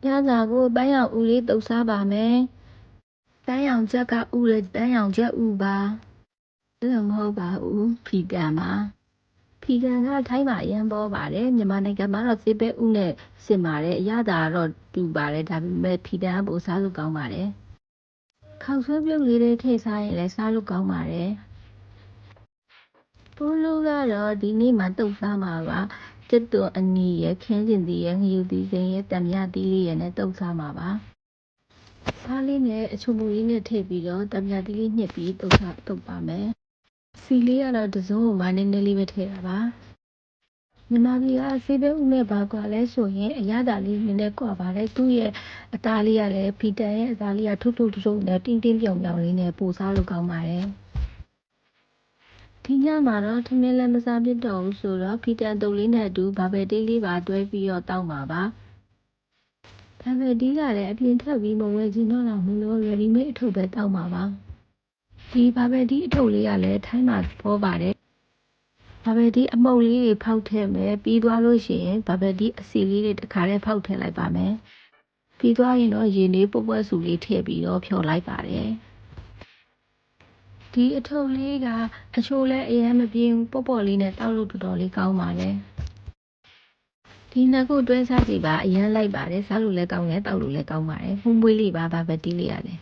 ညစာကိုပန်းရောင်ဦးလေးတုပ်စားပါမယ်ပန်းရောင်ချက်ကဥတဲ့ပန်းရောင်ချက်ဥပါအဲ့လိုမဟုတ်ပါဘူးဖီကန်ပါဖီကန်ကထိုင်းမှာအရန်ပေါ်ပါတယ်မြန်မာနိုင်ငံမှာတော့စေပဲဥနဲ့စင်ပါတယ်အရသာတော့တူပါတယ်ဒါပေမဲ့ဖီကန်ကပိုစားလို့ကောင်းပါတယ်ခေါက်ဆွဲပြုတ်လေးတွေထည့်စားရင်လည်းစားလို့ကောင်းပါတယ်ပိုးလို့ကတော့ဒီနေ့မှတုပ်စားမှာပါကျက်သွန်အနီရယ်ခင်းကျင်သီးရယ်ငရုတ်သီးစိမ်းရယ်တံမြသီးလေးရယ်နဲ့တုပ်စားမှာပါစားလေးနဲ့အချုံမူလေးနဲ့ထည့်ပြီးတော့တံမြသီးလေးညှစ်ပြီးတုပ်ပါမယ်စီလေးကတော့တစုံကိုမှနည်းနည်းလေးပဲထည့်တာပါမြန်မာပြည်ကစေပဲဥနဲ့ဘာကွာလဲဆိုရင်အရသာလေးနည်းနည်းကွာပါတယ်သူ့ရဲ့အသားလေးကလည်းဖီတန်ရဲ့အသားလေးကထုထုနဲ့တင်းတင်းပြောင်ပြောင်လေးနဲ့ပိုစားလို့ကောင်းပါတယ်ဒီညမှာတော့ထမင်းလည်းမစားဖြစ်တော့ဘူးဆိုတော့ဖီတန်တုပ်လေးနဲ့အတူဘာပဲတေးလေးပါတွဲပြီးတော့တောက်ပါပါဘာပဲတီးကလည်းအပြင်ထပ်ပြီးမဝယ်ချင်တော့တာမလို့ ready made အထုပ်ပဲတောက်ပါပါဒီဘာပဲတီးအထုပ်လေးကလည်းထိုင်းမှာပေါ်ပါတယ်ဘာပဲတီးအမှုပ်လေးတွေဖောက်ထည့်မယ်ပြီးသွားလို့ရှိရင်ဘာပဲတီးအစီလေးတွေတစ်ခါတည်းဖောက်ထည့်လိုက်ပါမယ်ပြီးသွားရင်တော့ရေလေးပွက်ပွက်စုလေးထည့်ပြီးတော့ဖြော်လိုက်ပါတယ်ဒီအထုပ်လေးကအချိုလဲအရင်မပြင်းဘူးပေါ့လေးနဲ့တောက်လို့တော်တော်လေးကောင်းပါတယ်ဒီနှစ်ခုတွဲစားကြည့်ပါအရင်လိုက်ပါတယ်စားလို့လည်းကောင်းတယ်တောက်လို့လည်းကောင်းပါတယ်မှုမွေးလေးပါဘာပဲတီးလေးရတယ်